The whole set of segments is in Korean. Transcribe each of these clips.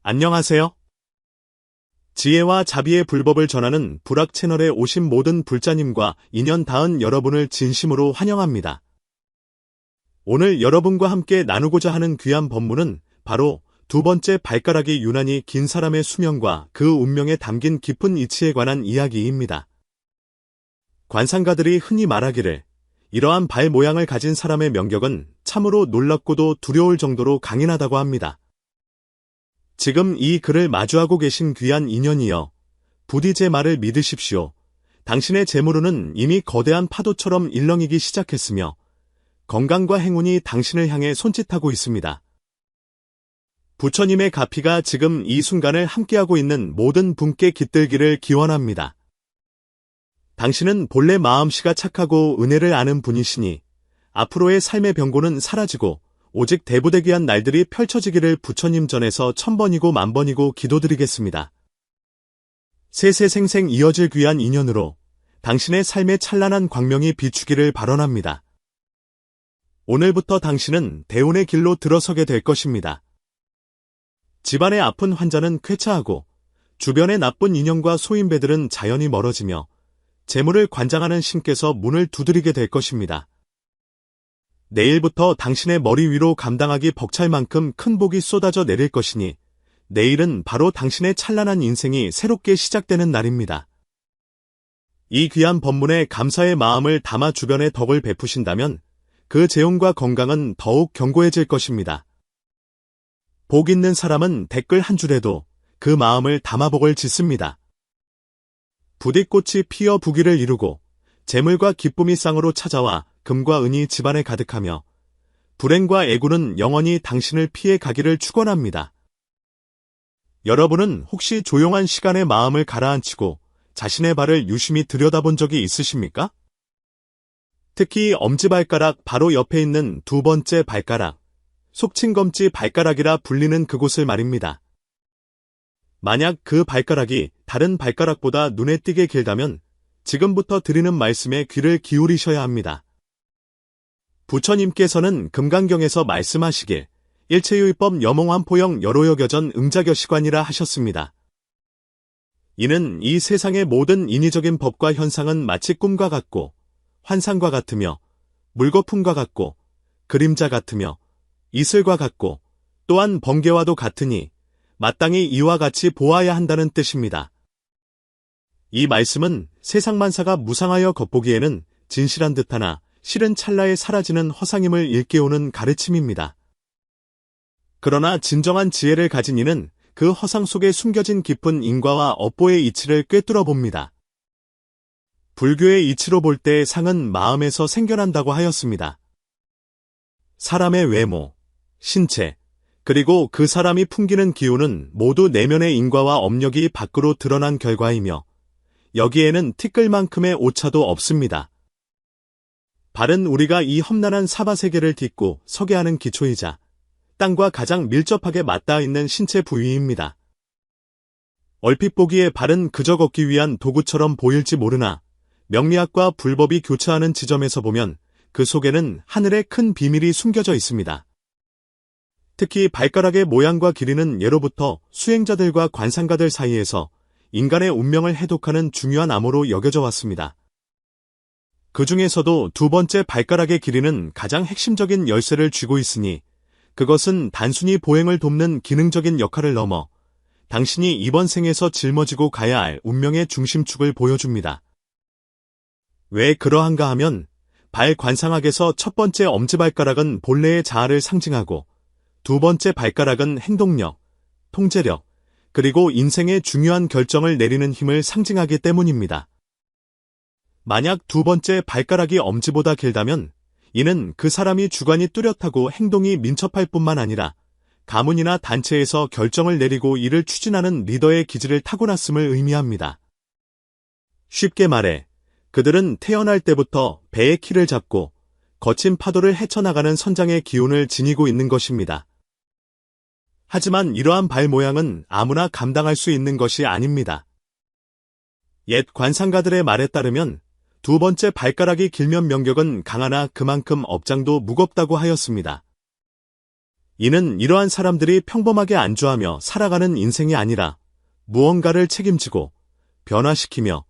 안녕하세요. 지혜와 자비의 불법을 전하는 불학 채널에 오신 모든 불자님과 인연 닿은 여러분을 진심으로 환영합니다. 오늘 여러분과 함께 나누고자 하는 귀한 법문은 바로 두 번째 발가락이 유난히 긴 사람의 수명과 그 운명에 담긴 깊은 이치에 관한 이야기입니다. 관상가들이 흔히 말하기를 이러한 발 모양을 가진 사람의 명격은 참으로 놀랍고도 두려울 정도로 강인하다고 합니다. 지금 이 글을 마주하고 계신 귀한 인연이여, 부디 제 말을 믿으십시오. 당신의 재물운은 이미 거대한 파도처럼 일렁이기 시작했으며 건강과 행운이 당신을 향해 손짓하고 있습니다. 부처님의 가피가 지금 이 순간을 함께하고 있는 모든 분께 깃들기를 기원합니다. 당신은 본래 마음씨가 착하고 은혜를 아는 분이시니 앞으로의 삶의 병고는 사라지고 오직 대부대기한 날들이 펼쳐지기를 부처님 전에서 1000번이고 10,000번이고 기도드리겠습니다. 세세생생 이어질 귀한 인연으로 당신의 삶의 찬란한 광명이 비추기를 발언합니다. 오늘부터 당신은 대운의 길로 들어서게 될 것입니다. 집안의 아픈 환자는 쾌차하고 주변의 나쁜 인연과 소인배들은 자연히 멀어지며 재물을 관장하는 신께서 문을 두드리게 될 것입니다. 내일부터 당신의 머리 위로 감당하기 벅찰 만큼 큰 복이 쏟아져 내릴 것이니 내일은 바로 당신의 찬란한 인생이 새롭게 시작되는 날입니다. 이 귀한 법문에 감사의 마음을 담아 주변에 덕을 베푸신다면 그 재운과 건강은 더욱 견고해질 것입니다. 복 있는 사람은 댓글 한 줄에도 그 마음을 담아 복을 짓습니다. 부디꽃이 피어 부귀를 이루고 재물과 기쁨이 쌍으로 찾아와 금과 은이 집안에 가득하며 불행과 애구는 영원히 당신을 피해 가기를 축원합니다. 여러분은 혹시 조용한 시간에 마음을 가라앉히고 자신의 발을 유심히 들여다본 적이 있으십니까? 특히 엄지발가락 바로 옆에 있는 두 번째 발가락, 속칭검지 발가락이라 불리는 그곳을 말입니다. 만약 그 발가락이 다른 발가락보다 눈에 띄게 길다면 지금부터 드리는 말씀에 귀를 기울이셔야 합니다. 부처님께서는 금강경에서 말씀하시길 일체유의법 여몽환포영 여로여겨전 응자겨시관이라 하셨습니다. 이는 이 세상의 모든 인위적인 법과 현상은 마치 꿈과 같고 환상과 같으며 물거품과 같고 그림자 같으며 이슬과 같고 또한 번개와도 같으니 마땅히 이와 같이 보아야 한다는 뜻입니다. 이 말씀은 세상만사가 무상하여 겉보기에는 진실한 듯하나 실은 찰나에 사라지는 허상임을 일깨우는 가르침입니다. 그러나 진정한 지혜를 가진 이는 그 허상 속에 숨겨진 깊은 인과와 업보의 이치를 꿰뚫어 봅니다. 불교의 이치로 볼 때 상은 마음에서 생겨난다고 하였습니다. 사람의 외모, 신체, 그리고 그 사람이 풍기는 기운은 모두 내면의 인과와 업력이 밖으로 드러난 결과이며 여기에는 티끌만큼의 오차도 없습니다. 발은 우리가 이 험난한 사바세계를 딛고 서게 하는 기초이자 땅과 가장 밀접하게 맞닿아 있는 신체 부위입니다. 얼핏 보기에 발은 그저 걷기 위한 도구처럼 보일지 모르나 명리학과 불법이 교차하는 지점에서 보면 그 속에는 하늘의 큰 비밀이 숨겨져 있습니다. 특히 발가락의 모양과 길이는 예로부터 수행자들과 관상가들 사이에서 인간의 운명을 해독하는 중요한 암호로 여겨져 왔습니다. 그 중에서도 두 번째 발가락의 길이는 가장 핵심적인 열쇠를 쥐고 있으니 그것은 단순히 보행을 돕는 기능적인 역할을 넘어 당신이 이번 생에서 짊어지고 가야 할 운명의 중심축을 보여줍니다. 왜 그러한가 하면 발 관상학에서 첫 번째 엄지발가락은 본래의 자아를 상징하고 두 번째 발가락은 행동력, 통제력, 그리고 인생의 중요한 결정을 내리는 힘을 상징하기 때문입니다. 만약 두 번째 발가락이 엄지보다 길다면 이는 그 사람이 주관이 뚜렷하고 행동이 민첩할 뿐만 아니라 가문이나 단체에서 결정을 내리고 이를 추진하는 리더의 기질을 타고났음을 의미합니다. 쉽게 말해 그들은 태어날 때부터 배의 키를 잡고 거친 파도를 헤쳐나가는 선장의 기운을 지니고 있는 것입니다. 하지만 이러한 발 모양은 아무나 감당할 수 있는 것이 아닙니다. 옛 관상가들의 말에 따르면 두 번째 발가락이 길면 명격은 강하나 그만큼 업장도 무겁다고 하였습니다. 이는 이러한 사람들이 평범하게 안주하며 살아가는 인생이 아니라 무언가를 책임지고 변화시키며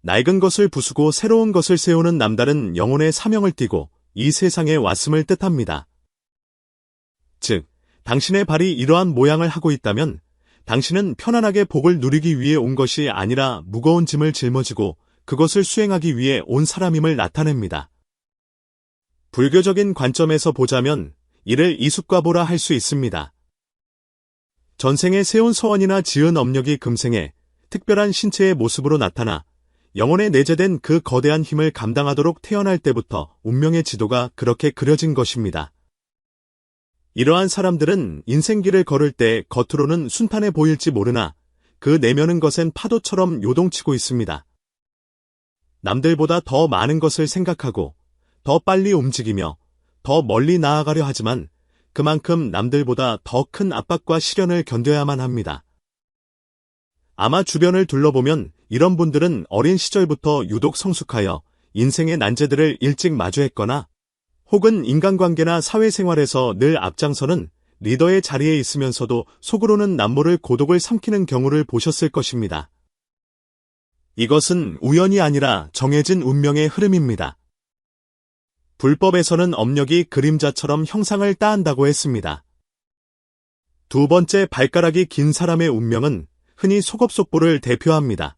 낡은 것을 부수고 새로운 것을 세우는 남다른 영혼의 사명을 띠고 이 세상에 왔음을 뜻합니다. 즉, 당신의 발이 이러한 모양을 하고 있다면 당신은 편안하게 복을 누리기 위해 온 것이 아니라 무거운 짐을 짊어지고 그것을 수행하기 위해 온 사람임을 나타냅니다. 불교적인 관점에서 보자면 이를 이숫과보라 할 수 있습니다. 전생에 세운 서원이나 지은 업력이 금생에 특별한 신체의 모습으로 나타나 영혼에 내재된 그 거대한 힘을 감당하도록 태어날 때부터 운명의 지도가 그렇게 그려진 것입니다. 이러한 사람들은 인생길을 걸을 때 겉으로는 순탄해 보일지 모르나 그 내면은 거센 파도처럼 요동치고 있습니다. 남들보다 더 많은 것을 생각하고 더 빨리 움직이며 더 멀리 나아가려 하지만 그만큼 남들보다 더 큰 압박과 시련을 견뎌야만 합니다. 아마 주변을 둘러보면 이런 분들은 어린 시절부터 유독 성숙하여 인생의 난제들을 일찍 마주했거나 혹은 인간관계나 사회생활에서 늘 앞장서는 리더의 자리에 있으면서도 속으로는 남모를 고독을 삼키는 경우를 보셨을 것입니다. 이것은 우연이 아니라 정해진 운명의 흐름입니다. 불법에서는 업력이 그림자처럼 형상을 따한다고 했습니다. 두 번째, 발가락이 긴 사람의 운명은 흔히 속업속보를 대표합니다.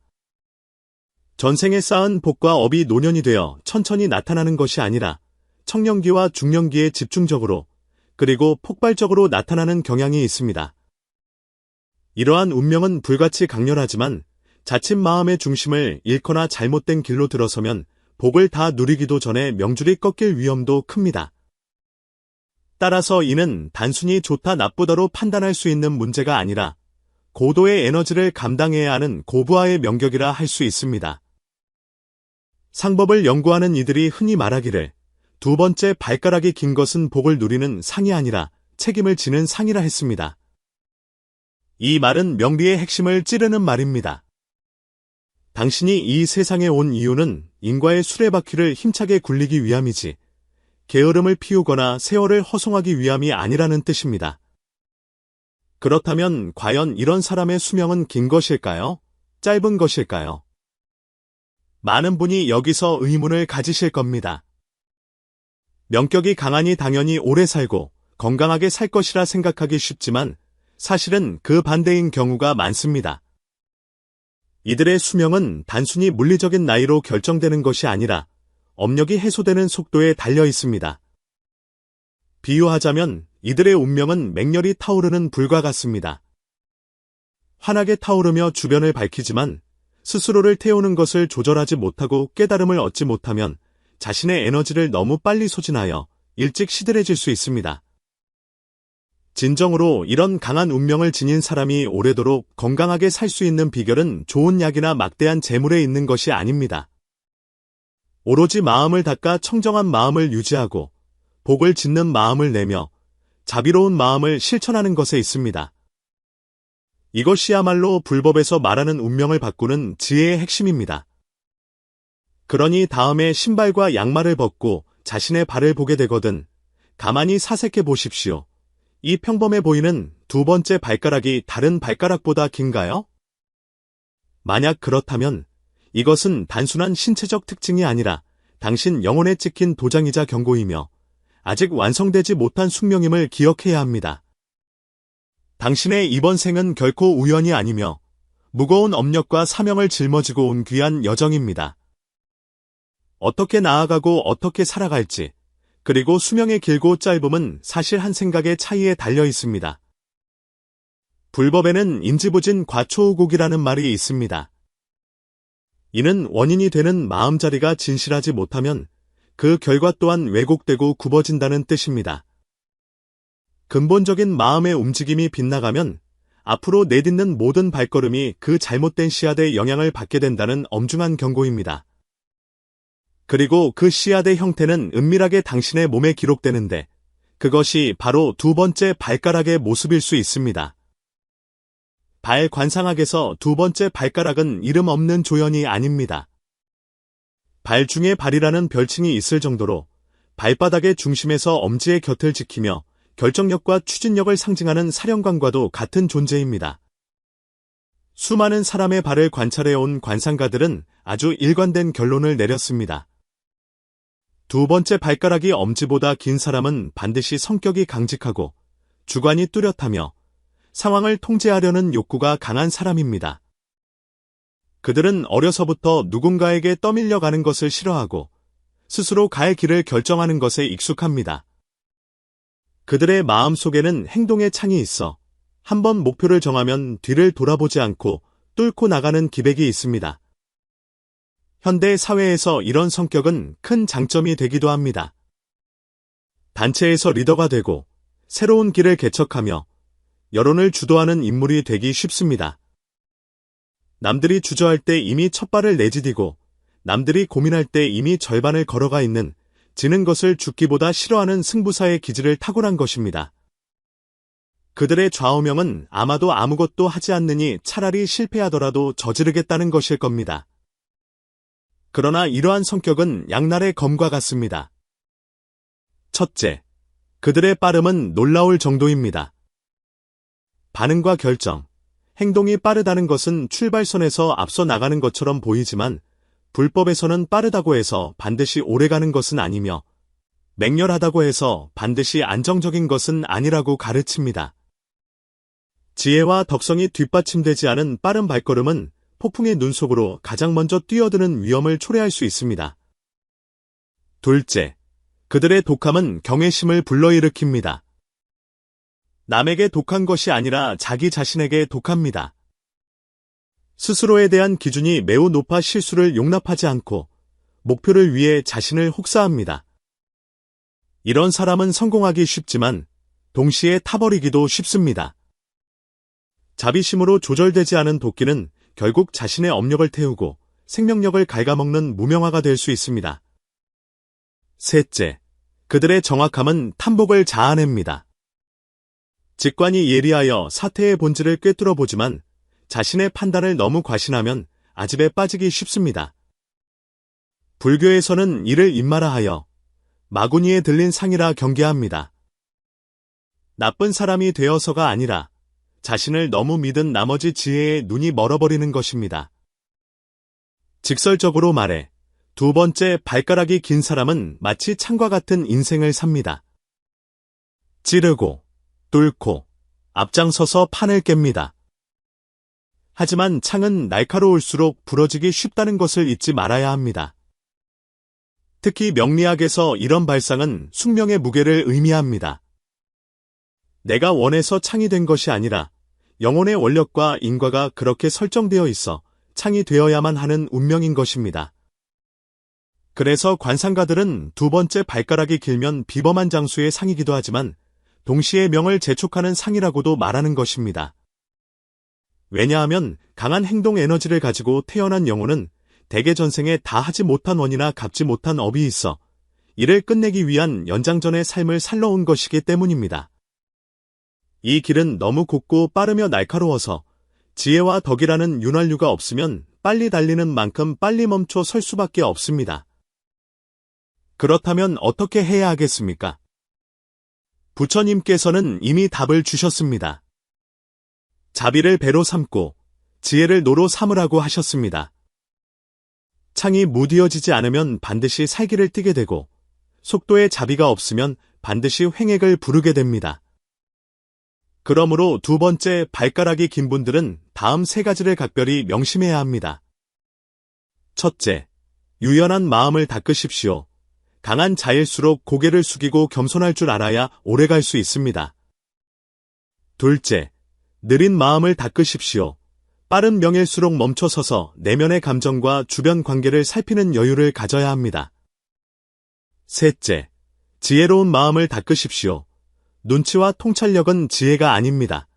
전생에 쌓은 복과 업이 노년이 되어 천천히 나타나는 것이 아니라 청년기와 중년기에 집중적으로 그리고 폭발적으로 나타나는 경향이 있습니다. 이러한 운명은 불같이 강렬하지만 자칫 마음의 중심을 잃거나 잘못된 길로 들어서면 복을 다 누리기도 전에 명줄이 꺾일 위험도 큽니다. 따라서 이는 단순히 좋다 나쁘다로 판단할 수 있는 문제가 아니라 고도의 에너지를 감당해야 하는 고부하의 명격이라 할 수 있습니다. 상법을 연구하는 이들이 흔히 말하기를 두 번째 발가락이 긴 것은 복을 누리는 상이 아니라 책임을 지는 상이라 했습니다. 이 말은 명리의 핵심을 찌르는 말입니다. 당신이 이 세상에 온 이유는 인과의 수레바퀴를 힘차게 굴리기 위함이지 게으름을 피우거나 세월을 허송하기 위함이 아니라는 뜻입니다. 그렇다면 과연 이런 사람의 수명은 긴 것일까요? 짧은 것일까요? 많은 분이 여기서 의문을 가지실 겁니다. 명격이 강하니 당연히 오래 살고 건강하게 살 것이라 생각하기 쉽지만 사실은 그 반대인 경우가 많습니다. 이들의 수명은 단순히 물리적인 나이로 결정되는 것이 아니라 업력이 해소되는 속도에 달려 있습니다. 비유하자면 이들의 운명은 맹렬히 타오르는 불과 같습니다. 환하게 타오르며 주변을 밝히지만 스스로를 태우는 것을 조절하지 못하고 깨달음을 얻지 못하면 자신의 에너지를 너무 빨리 소진하여 일찍 시들해질 수 있습니다. 진정으로 이런 강한 운명을 지닌 사람이 오래도록 건강하게 살 수 있는 비결은 좋은 약이나 막대한 재물에 있는 것이 아닙니다. 오로지 마음을 닦아 청정한 마음을 유지하고 복을 짓는 마음을 내며 자비로운 마음을 실천하는 것에 있습니다. 이것이야말로 불법에서 말하는 운명을 바꾸는 지혜의 핵심입니다. 그러니 다음에 신발과 양말을 벗고 자신의 발을 보게 되거든 가만히 사색해 보십시오. 이 평범해 보이는 두 번째 발가락이 다른 발가락보다 긴가요? 만약 그렇다면 이것은 단순한 신체적 특징이 아니라 당신 영혼에 찍힌 도장이자 경고이며 아직 완성되지 못한 숙명임을 기억해야 합니다. 당신의 이번 생은 결코 우연이 아니며 무거운 업력과 사명을 짊어지고 온 귀한 여정입니다. 어떻게 나아가고 어떻게 살아갈지, 그리고 수명의 길고 짧음은 사실 한 생각의 차이에 달려 있습니다. 불법에는 인지부진 과초우곡이라는 말이 있습니다. 이는 원인이 되는 마음자리가 진실하지 못하면 그 결과 또한 왜곡되고 굽어진다는 뜻입니다. 근본적인 마음의 움직임이 빗나가면 앞으로 내딛는 모든 발걸음이 그 잘못된 씨앗의 영향을 받게 된다는 엄중한 경고입니다. 그리고 그 씨앗의 형태는 은밀하게 당신의 몸에 기록되는데 그것이 바로 두 번째 발가락의 모습일 수 있습니다. 발 관상학에서 두 번째 발가락은 이름 없는 조연이 아닙니다. 발 중에 발이라는 별칭이 있을 정도로 발바닥의 중심에서 엄지의 곁을 지키며 결정력과 추진력을 상징하는 사령관과도 같은 존재입니다. 수많은 사람의 발을 관찰해온 관상가들은 아주 일관된 결론을 내렸습니다. 두 번째 발가락이 엄지보다 긴 사람은 반드시 성격이 강직하고 주관이 뚜렷하며 상황을 통제하려는 욕구가 강한 사람입니다. 그들은 어려서부터 누군가에게 떠밀려가는 것을 싫어하고 스스로 갈 길을 결정하는 것에 익숙합니다. 그들의 마음속에는 행동의 창이 있어 한번 목표를 정하면 뒤를 돌아보지 않고 뚫고 나가는 기백이 있습니다. 현대 사회에서 이런 성격은 큰 장점이 되기도 합니다. 단체에서 리더가 되고 새로운 길을 개척하며 여론을 주도하는 인물이 되기 쉽습니다. 남들이 주저할 때 이미 첫 발을 내디디고 남들이 고민할 때 이미 절반을 걸어가 있는 지는 것을 죽기보다 싫어하는 승부사의 기질을 타고난 것입니다. 그들의 좌우명은 아마도 아무것도 하지 않느니 차라리 실패하더라도 저지르겠다는 것일 겁니다. 그러나 이러한 성격은 양날의 검과 같습니다. 첫째, 그들의 빠름은 놀라울 정도입니다. 반응과 결정, 행동이 빠르다는 것은 출발선에서 앞서 나가는 것처럼 보이지만 불법에서는 빠르다고 해서 반드시 오래가는 것은 아니며 맹렬하다고 해서 반드시 안정적인 것은 아니라고 가르칩니다. 지혜와 덕성이 뒷받침되지 않은 빠른 발걸음은 폭풍의 눈 속으로 가장 먼저 뛰어드는 위험을 초래할 수 있습니다. 둘째, 그들의 독함은 경외심을 불러일으킵니다. 남에게 독한 것이 아니라 자기 자신에게 독합니다. 스스로에 대한 기준이 매우 높아 실수를 용납하지 않고 목표를 위해 자신을 혹사합니다. 이런 사람은 성공하기 쉽지만 동시에 타버리기도 쉽습니다. 자비심으로 조절되지 않은 도끼는 결국 자신의 업력을 태우고 생명력을 갉아먹는 무명화가 될 수 있습니다. 셋째, 그들의 정확함은 탐복을 자아냅니다. 직관이 예리하여 사태의 본질을 꿰뚫어 보지만 자신의 판단을 너무 과신하면 아집에 빠지기 쉽습니다. 불교에서는 이를 인마라하여 마구니에 들린 상이라 경계합니다. 나쁜 사람이 되어서가 아니라 자신을 너무 믿은 나머지 지혜에 눈이 멀어버리는 것입니다. 직설적으로 말해 두 번째 발가락이 긴 사람은 마치 창과 같은 인생을 삽니다. 찌르고 뚫고 앞장서서 판을 깹니다. 하지만 창은 날카로울수록 부러지기 쉽다는 것을 잊지 말아야 합니다. 특히 명리학에서 이런 발상은 숙명의 무게를 의미합니다. 내가 원해서 창이 된 것이 아니라 영혼의 원력과 인과가 그렇게 설정되어 있어 창이 되어야만 하는 운명인 것입니다. 그래서 관상가들은 두 번째 발가락이 길면 비범한 장수의 상이기도 하지만 동시에 명을 재촉하는 상이라고도 말하는 것입니다. 왜냐하면 강한 행동 에너지를 가지고 태어난 영혼은 대개 전생에 다 하지 못한 원이나 갚지 못한 업이 있어 이를 끝내기 위한 연장전의 삶을 살러온 것이기 때문입니다. 이 길은 너무 곱고 빠르며 날카로워서 지혜와 덕이라는 윤활유가 없으면 빨리 달리는 만큼 빨리 멈춰 설 수밖에 없습니다. 그렇다면 어떻게 해야 하겠습니까? 부처님께서는 이미 답을 주셨습니다. 자비를 배로 삼고 지혜를 노로 삼으라고 하셨습니다. 창이 무디어지지 않으면 반드시 살기를 띠게 되고 속도에 자비가 없으면 반드시 횡액을 부르게 됩니다. 그러므로 두 번째 발가락이 긴 분들은 다음 세 가지를 각별히 명심해야 합니다. 첫째, 유연한 마음을 닦으십시오. 강한 자일수록 고개를 숙이고 겸손할 줄 알아야 오래갈 수 있습니다. 둘째, 느린 마음을 닦으십시오. 빠른 명일수록 멈춰서서 내면의 감정과 주변 관계를 살피는 여유를 가져야 합니다. 셋째, 지혜로운 마음을 닦으십시오. 눈치와 통찰력은 지혜가 아닙니다.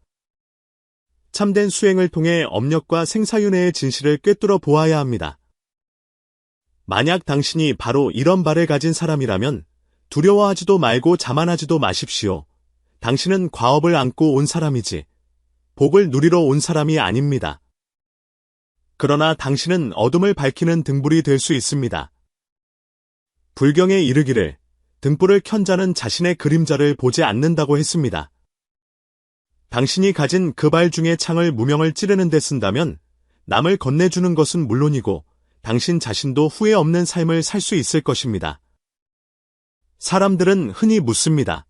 참된 수행을 통해 업력과 생사윤회의 진실을 꿰뚫어 보아야 합니다. 만약 당신이 바로 이런 발을 가진 사람이라면 두려워하지도 말고 자만하지도 마십시오. 당신은 과업을 안고 온 사람이지 복을 누리러 온 사람이 아닙니다. 그러나 당신은 어둠을 밝히는 등불이 될 수 있습니다. 불경에 이르기를 등불을 켠 자는 자신의 그림자를 보지 않는다고 했습니다. 당신이 가진 그 발 중에 창을 무명을 찌르는 데 쓴다면 남을 건네주는 것은 물론이고 당신 자신도 후회 없는 삶을 살 수 있을 것입니다. 사람들은 흔히 묻습니다.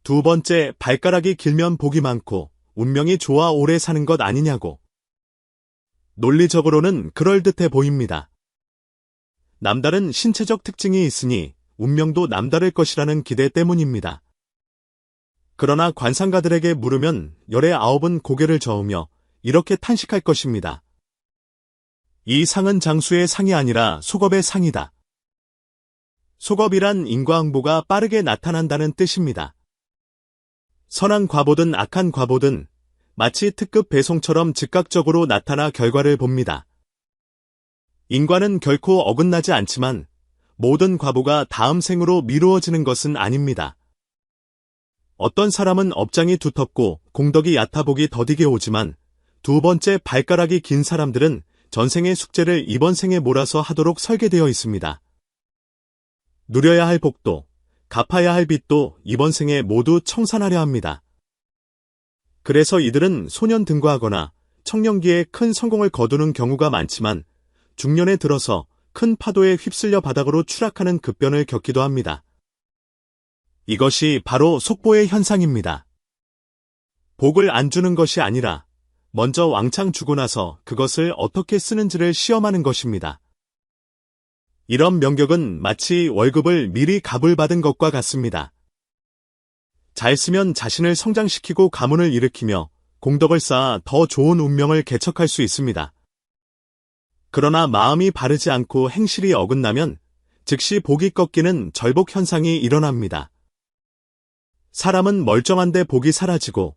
두 번째, 발가락이 길면 복이 많고 운명이 좋아 오래 사는 것 아니냐고. 논리적으로는 그럴듯해 보입니다. 남다른 신체적 특징이 있으니 운명도 남다를 것이라는 기대 때문입니다. 그러나 관상가들에게 물으면 열의 9은 고개를 저으며 이렇게 탄식할 것입니다. 이 상은 장수의 상이 아니라 속업의 상이다. 속업이란 인과응보가 빠르게 나타난다는 뜻입니다. 선한 과보든 악한 과보든 마치 특급 배송처럼 즉각적으로 나타나 결과를 봅니다. 인과는 결코 어긋나지 않지만 모든 과보가 다음 생으로 미루어지는 것은 아닙니다. 어떤 사람은 업장이 두텁고 공덕이 얕아 복이 더디게 오지만 두 번째 발가락이 긴 사람들은 전생의 숙제를 이번 생에 몰아서 하도록 설계되어 있습니다. 누려야 할 복도, 갚아야 할 빚도 이번 생에 모두 청산하려 합니다. 그래서 이들은 소년 등과하거나 청년기에 큰 성공을 거두는 경우가 많지만 중년에 들어서 큰 파도에 휩쓸려 바닥으로 추락하는 급변을 겪기도 합니다. 이것이 바로 속보의 현상입니다. 복을 안 주는 것이 아니라 먼저 왕창 주고 나서 그것을 어떻게 쓰는지를 시험하는 것입니다. 이런 명격은 마치 월급을 미리 갑을 받은 것과 같습니다. 잘 쓰면 자신을 성장시키고 가문을 일으키며 공덕을 쌓아 더 좋은 운명을 개척할 수 있습니다. 그러나 마음이 바르지 않고 행실이 어긋나면 즉시 복이 꺾이는 절복 현상이 일어납니다. 사람은 멀쩡한데 복이 사라지고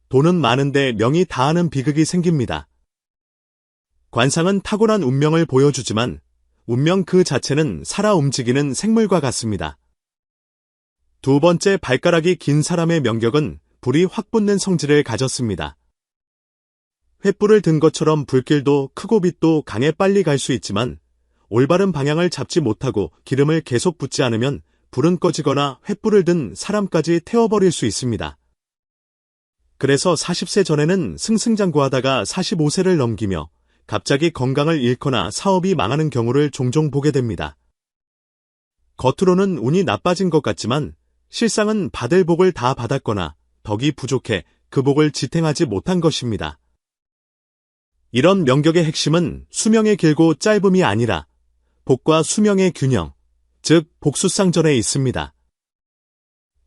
돈은 많은데 명이 다하는 비극이 생깁니다. 관상은 타고난 운명을 보여주지만 운명 그 자체는 살아 움직이는 생물과 같습니다. 두 번째, 발가락이 긴 사람의 명격은 불이 확 붙는 성질을 가졌습니다. 횃불을 든 것처럼 불길도 크고 빛도 강에 빨리 갈 수 있지만 올바른 방향을 잡지 못하고 기름을 계속 붓지 않으면 불은 꺼지거나 횃불을 든 사람까지 태워버릴 수 있습니다. 그래서 40세 전에는 승승장구하다가 45세를 넘기며 갑자기 건강을 잃거나 사업이 망하는 경우를 종종 보게 됩니다. 겉으로는 운이 나빠진 것 같지만 실상은 받을 복을 다 받았거나 덕이 부족해 그 복을 지탱하지 못한 것입니다. 이런 명격의 핵심은 수명의 길고 짧음이 아니라 복과 수명의 균형, 즉 복수쌍전에 있습니다.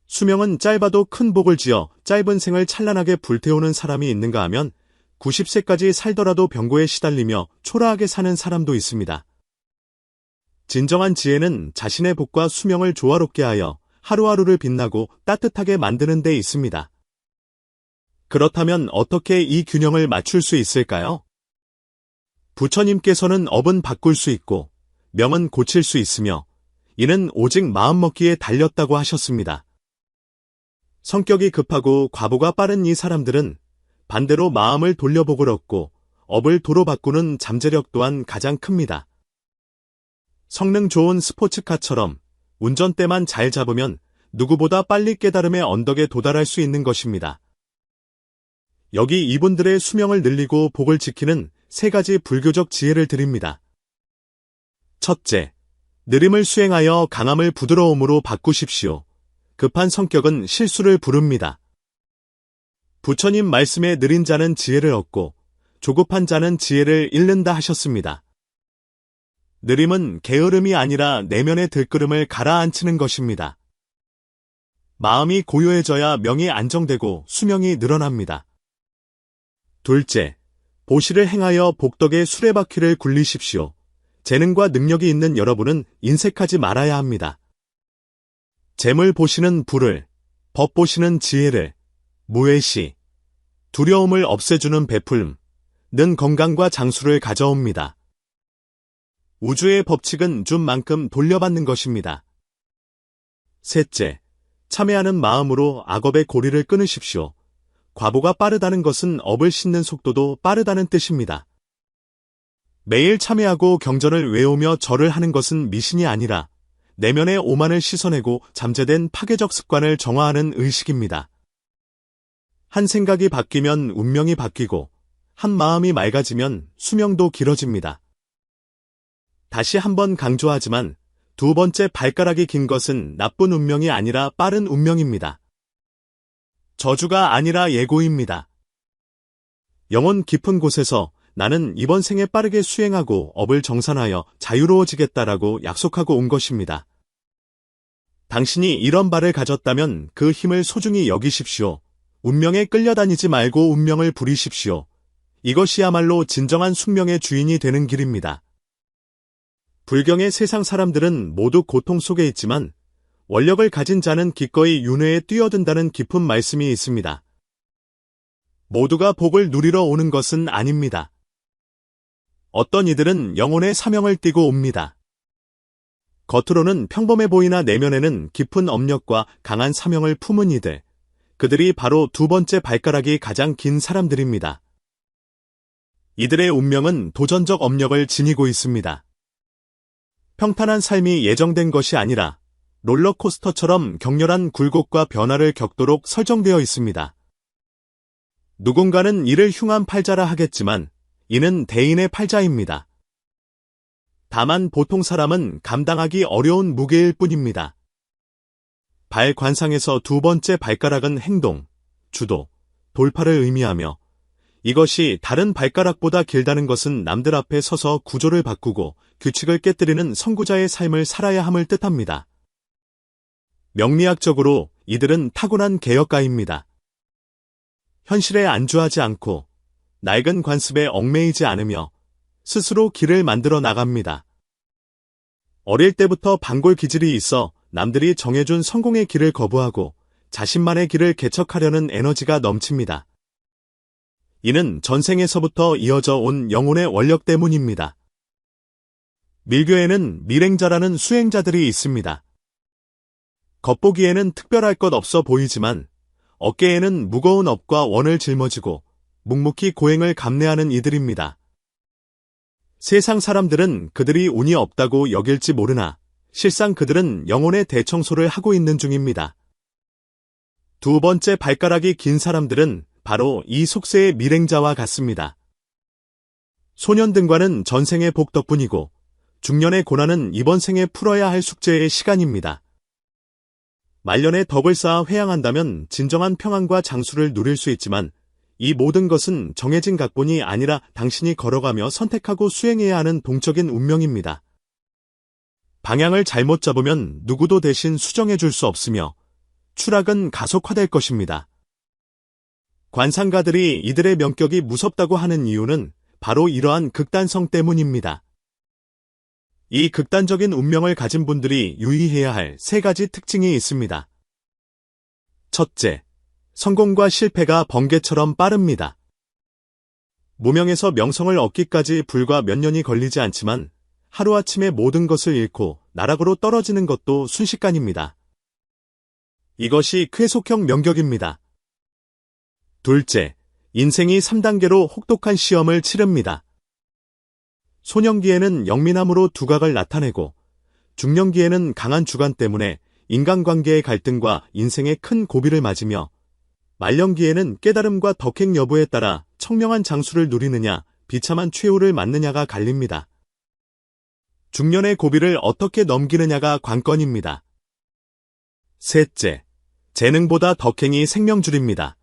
수명은 짧아도 큰 복을 지어 짧은 생을 찬란하게 불태우는 사람이 있는가 하면 90세까지 살더라도 병고에 시달리며 초라하게 사는 사람도 있습니다. 진정한 지혜는 자신의 복과 수명을 조화롭게 하여 하루하루를 빛나고 따뜻하게 만드는 데 있습니다. 그렇다면 어떻게 이 균형을 맞출 수 있을까요? 부처님께서는 업은 바꿀 수 있고 명은 고칠 수 있으며 이는 오직 마음먹기에 달렸다고 하셨습니다. 성격이 급하고 과보가 빠른 이 사람들은 반대로 마음을 돌려복을 얻고 업을 도로 바꾸는 잠재력 또한 가장 큽니다. 성능 좋은 스포츠카처럼 운전대만 잘 잡으면 누구보다 빨리 깨달음의 언덕에 도달할 수 있는 것입니다. 여기 이분들의 수명을 늘리고 복을 지키는 3가지 불교적 지혜를 드립니다. 첫째, 느림을 수행하여 강함을 부드러움으로 바꾸십시오. 급한 성격은 실수를 부릅니다. 부처님 말씀에 느린 자는 지혜를 얻고 조급한 자는 지혜를 잃는다 하셨습니다. 느림은 게으름이 아니라 내면의 들끓음을 가라앉히는 것입니다. 마음이 고요해져야 명이 안정되고 수명이 늘어납니다. 둘째, 보시를 행하여 복덕의 수레바퀴를 굴리십시오. 재능과 능력이 있는 여러분은 인색하지 말아야 합니다. 재물 보시는 부를, 법 보시는 지혜를, 무외시, 두려움을 없애주는 베풀음, 는 건강과 장수를 가져옵니다. 우주의 법칙은 준 만큼 돌려받는 것입니다. 셋째, 참회하는 마음으로 악업의 고리를 끊으십시오. 과보가 빠르다는 것은 업을 싣는 속도도 빠르다는 뜻입니다. 매일 참회하고 경전을 외우며 절을 하는 것은 미신이 아니라 내면의 오만을 씻어내고 잠재된 파괴적 습관을 정화하는 의식입니다. 한 생각이 바뀌면 운명이 바뀌고 한 마음이 맑아지면 수명도 길어집니다. 다시 한번 강조하지만 두 번째 발가락이 긴 것은 나쁜 운명이 아니라 빠른 운명입니다. 저주가 아니라 예고입니다. 영혼 깊은 곳에서 나는 이번 생에 빠르게 수행하고 업을 정산하여 자유로워지겠다라고 약속하고 온 것입니다. 당신이 이런 바를 가졌다면 그 힘을 소중히 여기십시오. 운명에 끌려다니지 말고 운명을 부리십시오. 이것이야말로 진정한 숙명의 주인이 되는 길입니다. 불경의 세상 사람들은 모두 고통 속에 있지만 원력을 가진 자는 기꺼이 윤회에 뛰어든다는 깊은 말씀이 있습니다. 모두가 복을 누리러 오는 것은 아닙니다. 어떤 이들은 영혼의 사명을 띠고 옵니다. 겉으로는 평범해 보이나 내면에는 깊은 업력과 강한 사명을 품은 이들, 그들이 바로 두 번째 발가락이 가장 긴 사람들입니다. 이들의 운명은 도전적 업력을 지니고 있습니다. 평탄한 삶이 예정된 것이 아니라 롤러코스터처럼 격렬한 굴곡과 변화를 겪도록 설정되어 있습니다. 누군가는 이를 흉한 팔자라 하겠지만 이는 대인의 팔자입니다. 다만 보통 사람은 감당하기 어려운 무게일 뿐입니다. 발 관상에서 두 번째 발가락은 행동, 주도, 돌파를 의미하며 이것이 다른 발가락보다 길다는 것은 남들 앞에 서서 구조를 바꾸고 규칙을 깨뜨리는 선구자의 삶을 살아야 함을 뜻합니다. 명리학적으로 이들은 타고난 개혁가입니다. 현실에 안주하지 않고 낡은 관습에 얽매이지 않으며 스스로 길을 만들어 나갑니다. 어릴 때부터 반골 기질이 있어 남들이 정해준 성공의 길을 거부하고 자신만의 길을 개척하려는 에너지가 넘칩니다. 이는 전생에서부터 이어져 온 영혼의 원력 때문입니다. 밀교에는 밀행자라는 수행자들이 있습니다. 겉보기에는 특별할 것 없어 보이지만 어깨에는 무거운 업과 원을 짊어지고 묵묵히 고행을 감내하는 이들입니다. 세상 사람들은 그들이 운이 없다고 여길지 모르나 실상 그들은 영혼의 대청소를 하고 있는 중입니다. 두 번째 발가락이 긴 사람들은 바로 이 속세의 밀행자와 같습니다. 소년등과는 전생의 복 덕분이고 중년의 고난은 이번 생에 풀어야 할 숙제의 시간입니다. 말년에 덕을 쌓아 회양한다면 진정한 평안과 장수를 누릴 수 있지만 이 모든 것은 정해진 각본이 아니라 당신이 걸어가며 선택하고 수행해야 하는 동적인 운명입니다. 방향을 잘못 잡으면 누구도 대신 수정해 줄 수 없으며 추락은 가속화될 것입니다. 관상가들이 이들의 명격이 무섭다고 하는 이유는 바로 이러한 극단성 때문입니다. 이 극단적인 운명을 가진 분들이 유의해야 할 세 가지 특징이 있습니다. 첫째, 성공과 실패가 번개처럼 빠릅니다. 무명에서 명성을 얻기까지 불과 몇 년이 걸리지 않지만 하루아침에 모든 것을 잃고 나락으로 떨어지는 것도 순식간입니다. 이것이 쾌속형 명격입니다. 둘째, 인생이 3단계로 혹독한 시험을 치릅니다. 소년기에는 영민함으로 두각을 나타내고 중년기에는 강한 주관 때문에 인간관계의 갈등과 인생의 큰 고비를 맞으며 말년기에는 깨달음과 덕행 여부에 따라 청명한 장수를 누리느냐 비참한 최후를 맞느냐가 갈립니다. 중년의 고비를 어떻게 넘기느냐가 관건입니다. 셋째, 재능보다 덕행이 생명줄입니다.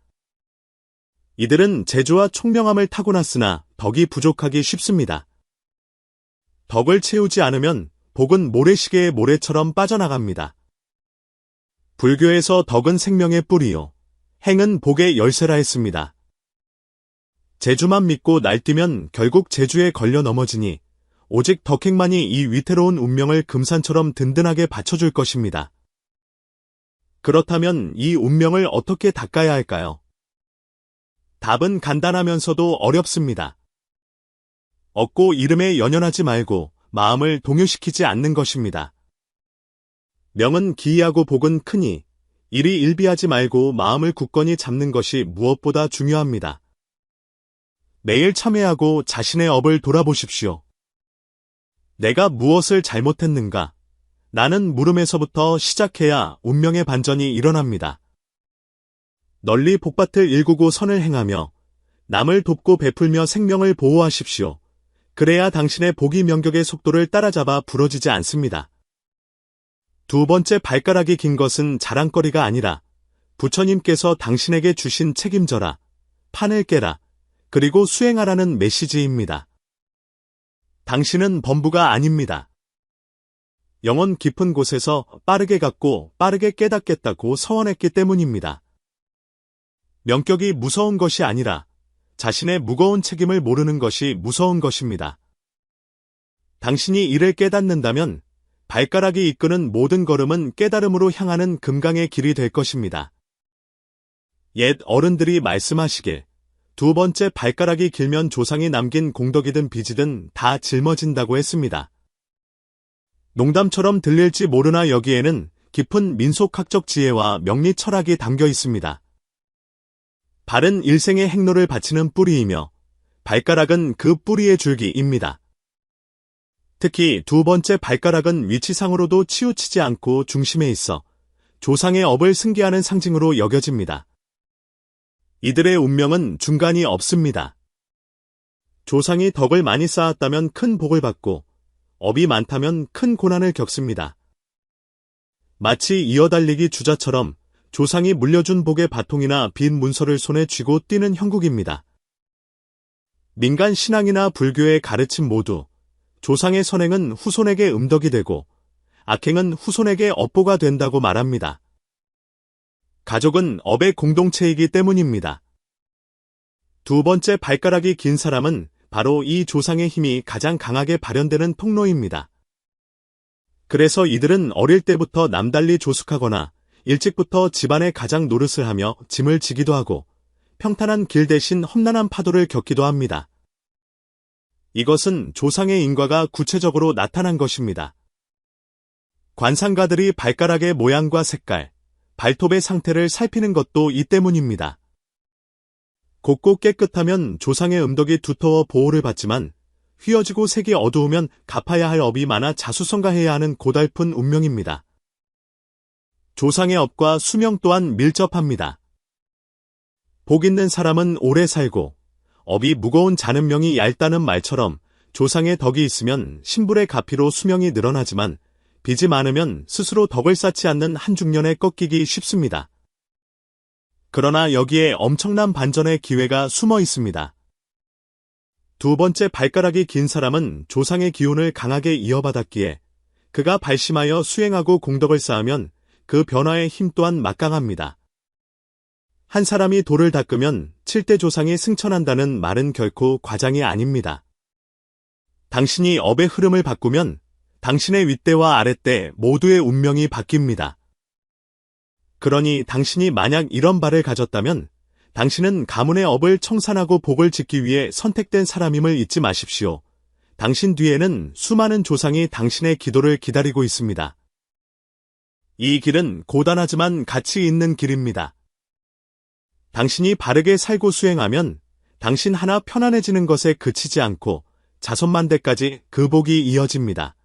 이들은 재주와 총명함을 타고났으나 덕이 부족하기 쉽습니다. 덕을 채우지 않으면 복은 모래시계의 모래처럼 빠져나갑니다. 불교에서 덕은 생명의 뿌리요, 행은 복의 열쇠라 했습니다. 재주만 믿고 날뛰면 결국 재주에 걸려 넘어지니 오직 덕행만이 이 위태로운 운명을 금산처럼 든든하게 받쳐줄 것입니다. 그렇다면 이 운명을 어떻게 닦아야 할까요? 답은 간단하면서도 어렵습니다. 얻고 잃음에 연연하지 말고 마음을 동요시키지 않는 것입니다. 명은 기이하고 복은 크니 이리 일비하지 말고 마음을 굳건히 잡는 것이 무엇보다 중요합니다. 매일 참회하고 자신의 업을 돌아보십시오. 내가 무엇을 잘못했는가? 나는 물음에서부터 시작해야 운명의 반전이 일어납니다. 널리 복밭을 일구고 선을 행하며 남을 돕고 베풀며 생명을 보호하십시오. 그래야 당신의 복이 명격의 속도를 따라잡아 부러지지 않습니다. 두 번째, 발가락이 긴 것은 자랑거리가 아니라 부처님께서 당신에게 주신 책임져라, 판을 깨라, 그리고 수행하라는 메시지입니다. 당신은 범부가 아닙니다. 영혼 깊은 곳에서 빠르게 갖고 빠르게 깨닫겠다고 서원했기 때문입니다. 명격이 무서운 것이 아니라 자신의 무거운 책임을 모르는 것이 무서운 것입니다. 당신이 이를 깨닫는다면 발가락이 이끄는 모든 걸음은 깨달음으로 향하는 금강의 길이 될 것입니다. 옛 어른들이 말씀하시길 두 번째, 발가락이 길면 조상이 남긴 공덕이든 빚이든 다 짊어진다고 했습니다. 농담처럼 들릴지 모르나 여기에는 깊은 민속학적 지혜와 명리 철학이 담겨 있습니다. 발은 일생의 행로를 바치는 뿌리이며 발가락은 그 뿌리의 줄기입니다. 특히 두 번째, 발가락은 위치상으로도 치우치지 않고 중심에 있어 조상의 업을 승계하는 상징으로 여겨집니다. 이들의 운명은 중간이 없습니다. 조상이 덕을 많이 쌓았다면 큰 복을 받고 업이 많다면 큰 고난을 겪습니다. 마치 이어달리기 주자처럼 조상이 물려준 복의 바통이나 빈 문서를 손에 쥐고 뛰는 형국입니다. 민간 신앙이나 불교의 가르침 모두 조상의 선행은 후손에게 음덕이 되고 악행은 후손에게 업보가 된다고 말합니다. 가족은 업의 공동체이기 때문입니다. 두 번째, 발가락이 긴 사람은 바로 이 조상의 힘이 가장 강하게 발현되는 통로입니다. 그래서 이들은 어릴 때부터 남달리 조숙하거나 일찍부터 집안의 가장 노릇을 하며 짐을 지기도 하고 평탄한 길 대신 험난한 파도를 겪기도 합니다. 이것은 조상의 인과가 구체적으로 나타난 것입니다. 관상가들이 발가락의 모양과 색깔, 발톱의 상태를 살피는 것도 이 때문입니다. 곱고 깨끗하면 조상의 음덕이 두터워 보호를 받지만 휘어지고 색이 어두우면 갚아야 할 업이 많아 자수성가해야 하는 고달픈 운명입니다. 조상의 업과 수명 또한 밀접합니다. 복 있는 사람은 오래 살고 업이 무거운 자는 명이 얇다는 말처럼 조상의 덕이 있으면 신불의 가피로 수명이 늘어나지만 빚이 많으면 스스로 덕을 쌓지 않는 한중년에 꺾이기 쉽습니다. 그러나 여기에 엄청난 반전의 기회가 숨어 있습니다. 두 번째, 발가락이 긴 사람은 조상의 기운을 강하게 이어받았기에 그가 발심하여 수행하고 공덕을 쌓으면 그 변화의 힘 또한 막강합니다. 한 사람이 돌을 닦으면 7대 조상이 승천한다는 말은 결코 과장이 아닙니다. 당신이 업의 흐름을 바꾸면 당신의 윗대와 아랫대 모두의 운명이 바뀝니다. 그러니 당신이 만약 이런 발을 가졌다면 당신은 가문의 업을 청산하고 복을 짓기 위해 선택된 사람임을 잊지 마십시오. 당신 뒤에는 수많은 조상이 당신의 기도를 기다리고 있습니다. 이 길은 고단하지만 가치 있는 길입니다. 당신이 바르게 살고 수행하면 당신 하나 편안해지는 것에 그치지 않고 자손만대까지 그 복이 이어집니다.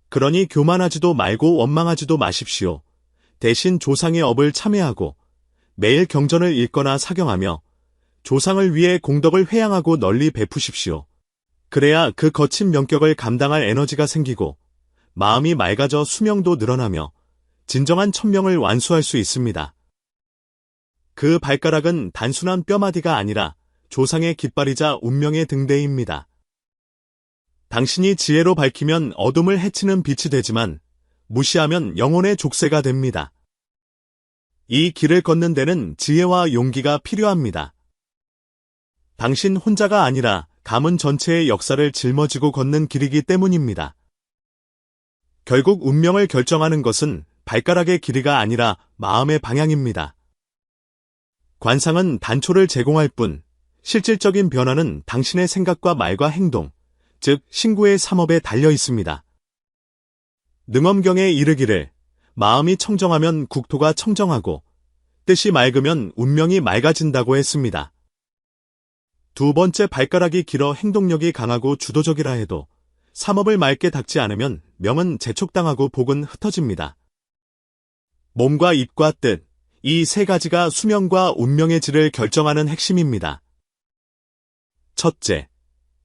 그러니 교만하지도 말고 원망하지도 마십시오. 대신 조상의 업을 참회하고 매일 경전을 읽거나 사경하며 조상을 위해 공덕을 회양하고 널리 베푸십시오. 그래야 그 거친 명격을 감당할 에너지가 생기고 마음이 맑아져 수명도 늘어나며 진정한 천명을 완수할 수 있습니다. 그 발가락은 단순한 뼈마디가 아니라 조상의 깃발이자 운명의 등대입니다. 당신이 지혜로 밝히면 어둠을 해치는 빛이 되지만 무시하면 영혼의 족쇄가 됩니다. 이 길을 걷는 데는 지혜와 용기가 필요합니다. 당신 혼자가 아니라 가문 전체의 역사를 짊어지고 걷는 길이기 때문입니다. 결국 운명을 결정하는 것은 발가락의 길이가 아니라 마음의 방향입니다. 관상은 단초를 제공할 뿐 실질적인 변화는 당신의 생각과 말과 행동, 즉 신구의 삼업에 달려 있습니다. 능엄경에 이르기를 마음이 청정하면 국토가 청정하고 뜻이 맑으면 운명이 맑아진다고 했습니다. 두 번째, 발가락이 길어 행동력이 강하고 주도적이라 해도 삼업을 맑게 닦지 않으면 명은 재촉당하고 복은 흩어집니다. 몸과 입과 뜻, 이 세 가지가 수명과 운명의 질을 결정하는 핵심입니다. 첫째,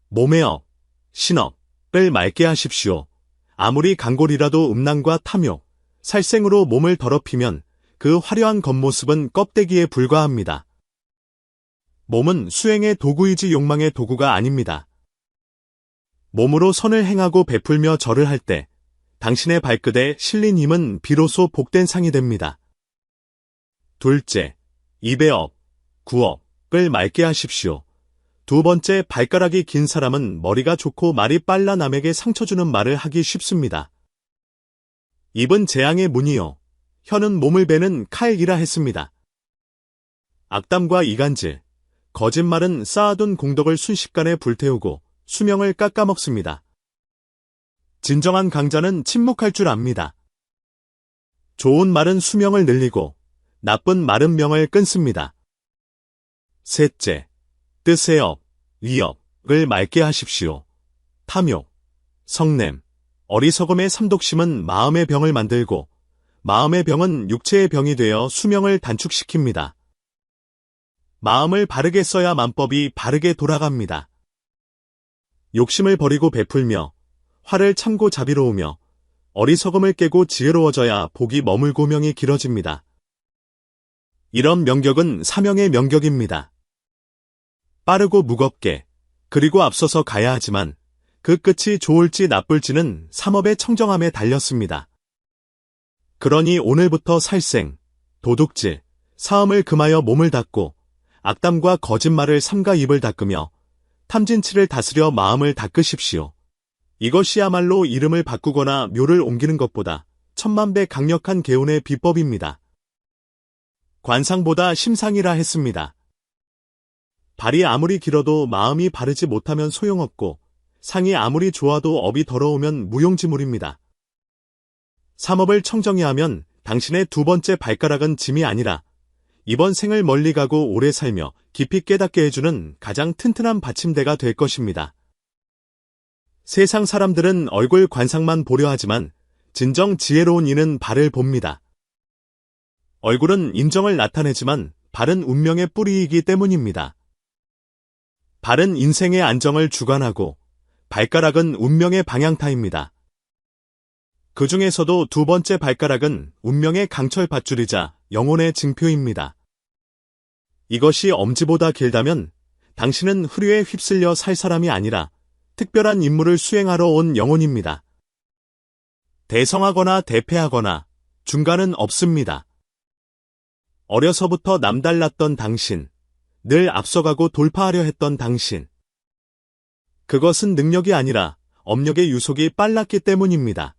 몸의 업, 신업을 맑게 하십시오. 아무리 강골이라도 음란과 탐욕, 살생으로 몸을 더럽히면 그 화려한 겉모습은 껍데기에 불과합니다. 몸은 수행의 도구이지 욕망의 도구가 아닙니다. 몸으로 선을 행하고 베풀며 절을 할 때 당신의 발끝에 실린 힘은 비로소 복된 상이 됩니다. 둘째, 입의 업, 구업을 맑게 하십시오. 두 번째, 발가락이 긴 사람은 머리가 좋고 말이 빨라 남에게 상처 주는 말을 하기 쉽습니다. 입은 재앙의 문이요, 혀는 몸을 베는 칼이라 했습니다. 악담과 이간질, 거짓말은 쌓아둔 공덕을 순식간에 불태우고 수명을 깎아먹습니다. 진정한 강자는 침묵할 줄 압니다. 좋은 말은 수명을 늘리고 나쁜 말은 명을 끊습니다. 셋째, 뜻의 업, 위업을 맑게 하십시오. 탐욕, 성냄, 어리석음의 삼독심은 마음의 병을 만들고 마음의 병은 육체의 병이 되어 수명을 단축시킵니다. 마음을 바르게 써야 만법이 바르게 돌아갑니다. 욕심을 버리고 베풀며 화를 참고 자비로우며 어리석음을 깨고 지혜로워져야 복이 머물고 명이 길어집니다. 이런 명격은 사명의 명격입니다. 빠르고 무겁게 그리고 앞서서 가야 하지만 그 끝이 좋을지 나쁠지는 삼업의 청정함에 달렸습니다. 그러니 오늘부터 살생, 도둑질, 사음을 금하여 몸을 닦고 악담과 거짓말을 삼가 입을 닦으며 탐진치를 다스려 마음을 닦으십시오. 이것이야말로 이름을 바꾸거나 묘를 옮기는 것보다 천만배 강력한 개운의 비법입니다. 관상보다 심상이라 했습니다. 발이 아무리 길어도 마음이 바르지 못하면 소용없고 상이 아무리 좋아도 업이 더러우면 무용지물입니다. 삼업을 청정히 하면 당신의 두 번째 발가락은 짐이 아니라 이번 생을 멀리 가고 오래 살며 깊이 깨닫게 해주는 가장 튼튼한 받침대가 될 것입니다. 세상 사람들은 얼굴 관상만 보려 하지만 진정 지혜로운 이는 발을 봅니다. 얼굴은 인정을 나타내지만 발은 운명의 뿌리이기 때문입니다. 발은 인생의 안정을 주관하고 발가락은 운명의 방향타입니다. 그 중에서도 두 번째 발가락은 운명의 강철 밧줄이자 영혼의 징표입니다. 이것이 엄지보다 길다면 당신은 흐류에 휩쓸려 살 사람이 아니라 특별한 임무를 수행하러 온 영혼입니다. 대성하거나 대패하거나 중간은 없습니다. 어려서부터 남달랐던 당신, 늘 앞서가고 돌파하려 했던 당신. 그것은 능력이 아니라 업력의 유속이 빨랐기 때문입니다.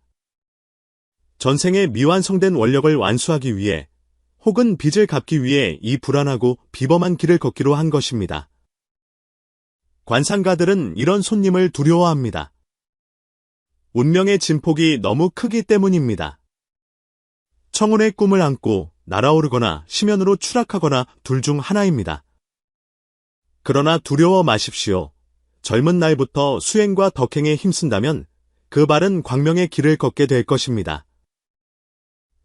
전생에 미완성된 원력을 완수하기 위해 혹은 빚을 갚기 위해 이 불안하고 비범한 길을 걷기로 한 것입니다. 관상가들은 이런 손님을 두려워합니다. 운명의 진폭이 너무 크기 때문입니다. 청운의 꿈을 안고 날아오르거나 심연으로 추락하거나 둘 중 하나입니다. 그러나 두려워 마십시오. 젊은 날부터 수행과 덕행에 힘쓴다면 그 발은 광명의 길을 걷게 될 것입니다.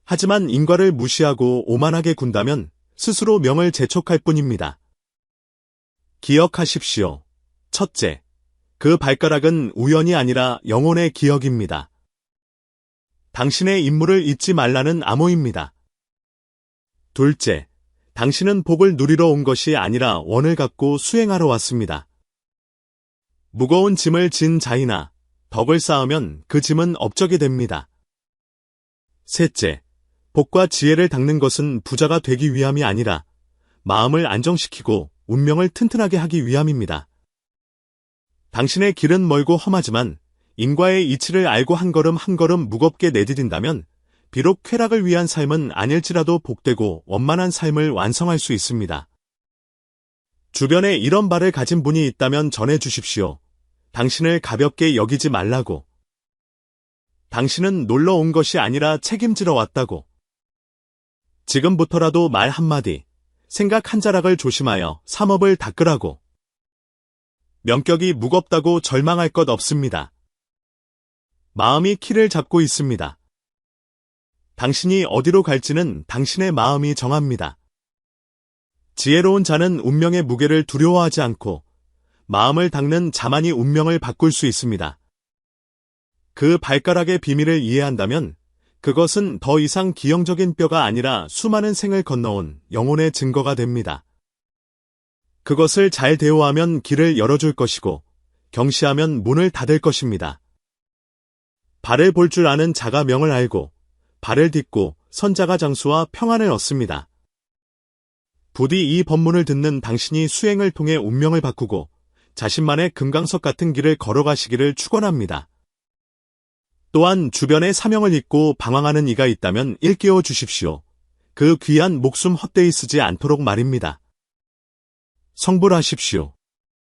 하지만 인과를 무시하고 오만하게 군다면 스스로 명을 재촉할 뿐입니다. 기억하십시오. 첫째, 그 발가락은 우연이 아니라 영혼의 기억입니다. 당신의 임무를 잊지 말라는 암호입니다. 둘째, 당신은 복을 누리러 온 것이 아니라 원을 갖고 수행하러 왔습니다. 무거운 짐을 진 자이나 덕을 쌓으면 그 짐은 업적이 됩니다. 셋째, 복과 지혜를 닦는 것은 부자가 되기 위함이 아니라 마음을 안정시키고 운명을 튼튼하게 하기 위함입니다. 당신의 길은 멀고 험하지만 인과의 이치를 알고 한 걸음 한 걸음 무겁게 내디딘다면 비록 쾌락을 위한 삶은 아닐지라도 복되고 원만한 삶을 완성할 수 있습니다. 주변에 이런 발을 가진 분이 있다면 전해주십시오. 당신을 가볍게 여기지 말라고. 당신은 놀러 온 것이 아니라 책임지러 왔다고. 지금부터라도 말 한마디, 생각 한 자락을 조심하여 삼업을 닦으라고. 명격이 무겁다고 절망할 것 없습니다. 마음이 키를 잡고 있습니다. 당신이 어디로 갈지는 당신의 마음이 정합니다. 지혜로운 자는 운명의 무게를 두려워하지 않고 마음을 닦는 자만이 운명을 바꿀 수 있습니다. 그 발가락의 비밀을 이해한다면 그것은 더 이상 기형적인 뼈가 아니라 수많은 생을 건너온 영혼의 증거가 됩니다. 그것을 잘 대우하면 길을 열어줄 것이고 경시하면 문을 닫을 것입니다. 발을 볼 줄 아는 자가 명을 알고 발을 딛고 선자가 장수와 평안을 얻습니다. 부디 이 법문을 듣는 당신이 수행을 통해 운명을 바꾸고 자신만의 금강석 같은 길을 걸어가시기를 축원합니다. 또한 주변에 사명을 잊고 방황하는 이가 있다면 일깨워 주십시오. 그 귀한 목숨 헛되이 쓰지 않도록 말입니다. 성불하십시오.